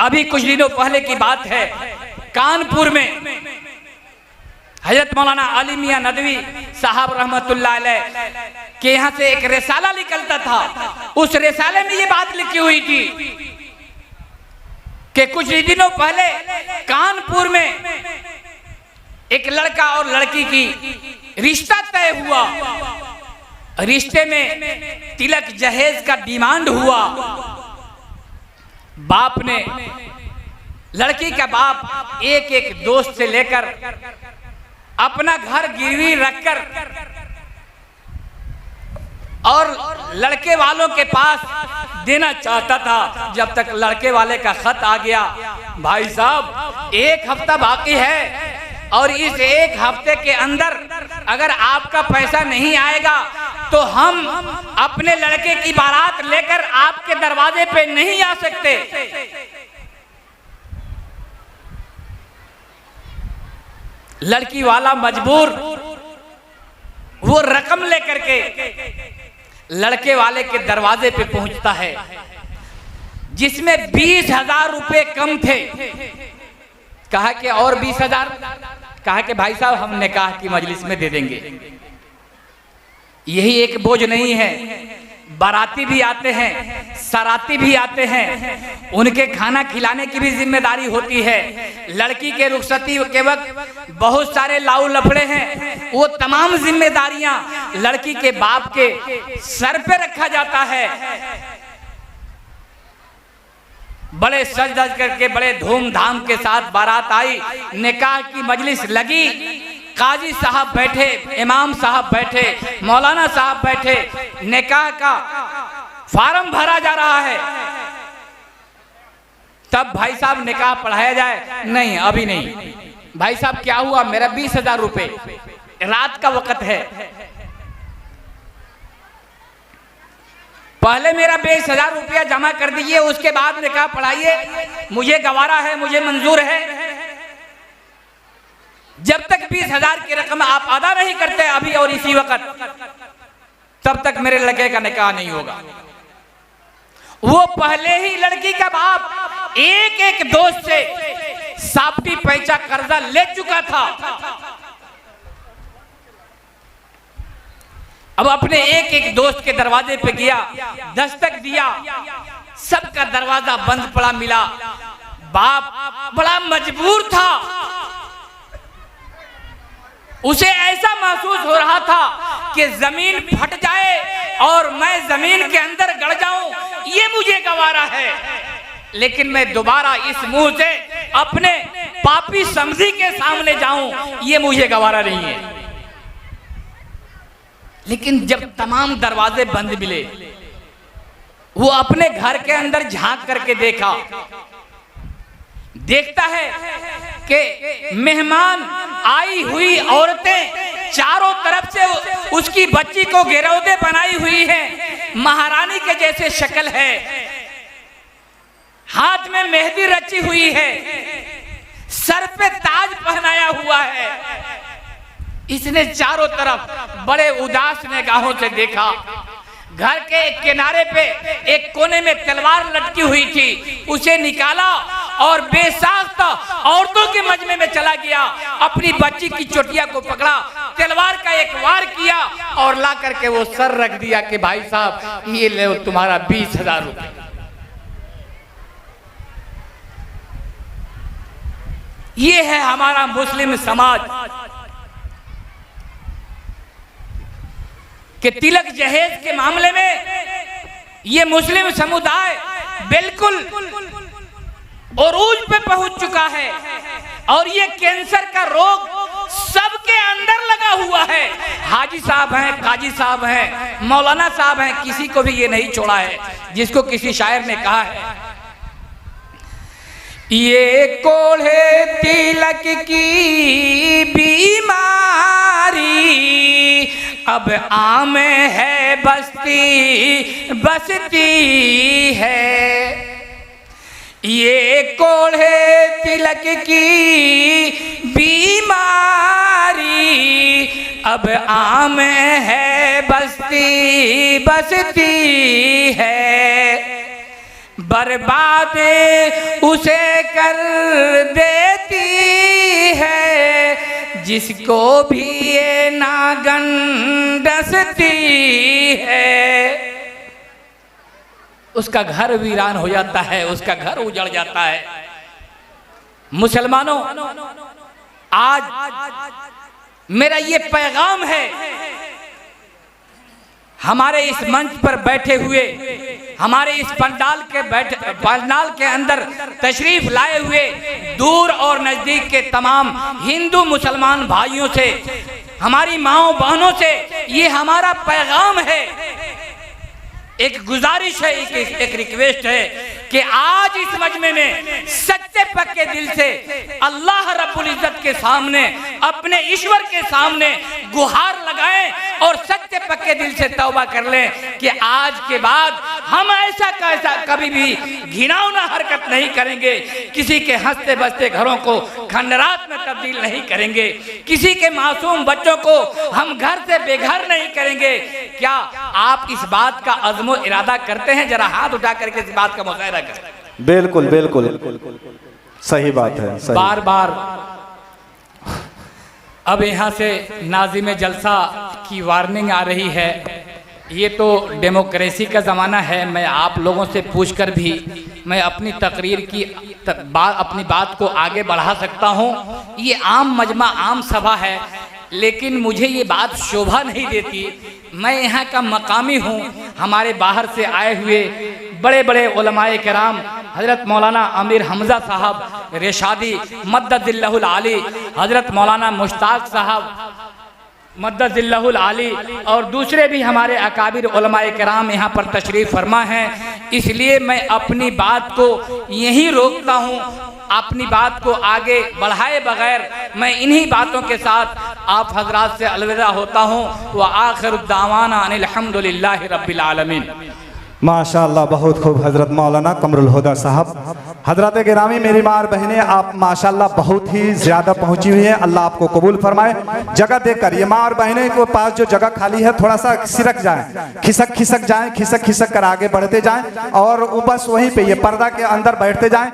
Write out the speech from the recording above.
अभी कुछ दिनों पहले की बात है, कानपुर में हजरत मौलाना अली मियां नदवी साहब रहमतुल्लाह अलैह के यहाँ से एक रिसाला निकलता था। उस रिसाले में ये बात लिखी हुई थी कि कुछ दिनों पहले कानपुर में एक लड़का और लड़की की रिश्ता तय हुआ। रिश्ते में तिलक जहेज का डिमांड हुआ। बाप ने, लड़की का बाप एक एक दोस्त से लेकर अपना घर गिरवी रखकर और लड़के वालों के पास देना चाहता था। जब तक लड़के वाले का खत आ गया, भाई साहब एक हफ्ता बाकी है और इस एक हफ्ते के अंदर अगर आपका पैसा नहीं आएगा तो हम अपने लड़के की बारात लेकर आपके दरवाजे पे नहीं आ सकते। लड़की वाला मजबूर वो रकम लेकर के लड़के वाले के दरवाजे पे पहुंचता है, जिसमें 20,000 रुपए कम थे। कहा कि और 20,000, कहा कि भाई साहब हम निकाह की मजलिस में दे देंगे। यही एक बोझ नहीं है, बाराती भी आते हैं, सराती भी आते हैं, उनके खाना खिलाने की भी जिम्मेदारी होती है। लड़की के रुखसती के वक्त बहुत सारे लाऊ लफड़े हैं, वो तमाम जिम्मेदारियां लड़की के बाप के सर पे रखा जाता है। बड़े सज धज करके बड़े धूमधाम के साथ बारात आई, निकाह की मजलिस लगी, काजी साहब बैठे, इमाम साहब बैठे, मौलाना साहब बैठे, निकाह का फार्म भरा जा रहा है। तब भाई साहब निकाह पढ़ाया जाए, नहीं अभी नहीं। भाई साहब क्या हुआ, मेरा 20,000 रुपए, रात का वक्त है, पहले मेरा 20,000 रुपया जमा कर दीजिए, उसके बाद निकाह पढ़ाइए, मुझे गवारा है, मुझे मंजूर है। जब तक 20,000 की रकम आप अदा नहीं करते अभी और इसी वक्त, तब तक मेरे लड़के का निकाह नहीं होगा। वो पहले ही लड़की का बाप एक एक दोस्त से साप्ती पैसा कर्जा ले चुका था। अब अपने एक एक दोस्त के दरवाजे पे गया, दस्तक दिया, सबका दरवाजा बंद पड़ा मिला। बाप बड़ा मजबूर था, उसे ऐसा महसूस हो रहा था कि जमीन फट जाए और मैं जमीन के अंदर गड़ जाऊं, ये मुझे गवारा है, लेकिन मैं दोबारा इस मुंह से अपने पापी समझी के सामने जाऊं, ये मुझे गवारा नहीं है। लेकिन जब तमाम दरवाजे बंद मिले, वो अपने घर के अंदर झांक करके देखता है कि मेहमान आई हुई औरतें चारों तरफ से उसकी बच्ची को गिरौदे बनाई हुई हैं, महारानी के जैसे शक्ल है, हाथ में मेहंदी रची हुई है, सर पे ताज पहनाया हुआ है। इसने चारों तरफ बड़े उदास निगाहों से देखा। घर के एक किनारे पे एक कोने में तलवार लटकी हुई थी, उसे निकाला और बेसाख्ता औरतों के मजमे में चला गया, अपनी बच्ची की चोटिया को पकड़ा, तलवार का एक वार किया और ला करके वो सर रख दिया कि भाई साहब ये ले तुम्हारा 20,000 रुपए। ये है हमारा मुस्लिम समाज कि तिलक जहेज के मामले में ये मुस्लिम समुदाय बिल्कुल उरूज पे पहुंच चुका है और ये कैंसर का रोग सबके अंदर लगा हुआ है। हाजी साहब हैं, काजी साहब हैं, मौलाना साहब हैं, किसी को भी ये नहीं छोड़ा है। जिसको किसी शायर ने कहा है, ये कोढ़े तिलक की बीमारी अब आम है, बस्ती बसती है। ये कोढ़े तिलक की बीमारी अब आम है, बस्ती बसती है। बर्बाद उसे कर देती है जिसको भी ये नागन डसती है। उसका घर वीरान हो जाता है, उसका घर उजड़ जाता है। मुसलमानों, आज मेरा ये पैगाम है हमारे इस मंच पर बैठे हुए, हमारे इस पंडाल के अंदर तशरीफ लाए हुए दूर और नजदीक के तमाम हिंदू मुसलमान भाइयों से, हमारी माओ बहनों से ये हमारा पैगाम है, एक गुजारिश है, एक रिक्वेस्ट है कि आज इस मजमे में सच्चे पक्के दिल से अल्लाह रब्बुल इज्जत के सामने, अपने ईश्वर के सामने गुहार लगाएं और सच्चे पक्के दिल से तौबा कर लें कि आज के बाद हम ऐसा कैसा कभी भी घिनौना हरकत नहीं करेंगे, किसी के हंसते बसते घरों को खंडरात में तब्दील नहीं करेंगे, किसी के मासूम बच्चों को हम घर से बेघर नहीं करेंगे। क्या आप इस बात का अज़्म व इरादा करते हैं? जरा हाथ उठा करके इस बात का मुज़ाहिरा करें। बिल्कुल बिल्कुल सही बात है, सही। बार बार अब यहाँ से नाज़िम जलसा की वार्निंग आ रही है। ये तो डेमोक्रेसी का ज़माना है, मैं आप लोगों से पूछकर भी मैं अपनी तकरीर की अपनी बात को आगे बढ़ा सकता हूँ। ये आम मजमा, आम सभा है, लेकिन मुझे ये बात शोभा नहीं देती। मैं यहाँ का मकामी हूँ। हमारे बाहर से आए हुए बड़े बड़े उलमाए किराम, हज़रत मौलाना अमीर हमज़ा साहब रेशादी मद्ददिल्लाहुल आली, हज़रत मौलाना मुश्ताक साहब मद्ददिल्लाहुल आली और दूसरे भी हमारे अकाबिर उलमाए किराम यहाँ पर तशरीफ़ फरमा हैं। इसलिए मैं अपनी बात को यहीं रोकता हूँ, अपनी बात को आगे बढ़ाए बगैर मैं इन्हीं बातों के साथ आप हजरात से अलविदा होता हूँ। व आखिर दावाना अनिल हम्दुलिल्लाहि रब्बिल आलमीन। माशाअल्लाह, बहुत खूब हज़रत मौलाना कमरुल हुदा साहब। हज़रत गिरामी, मेरी माँ और बहनें, आप माशाअल्लाह बहुत ही ज़्यादा पहुँची हुई हैं। अल्लाह आपको कबूल फरमाए। जगह देखकर ये माँ और बहनें को पास जो जगह खाली है थोड़ा सा सिरक जाएं, खिसक जाएं, खिसक कर आगे बढ़ते जाएं और बस वहीं पे ये पर्दा के अंदर बैठते जाएं।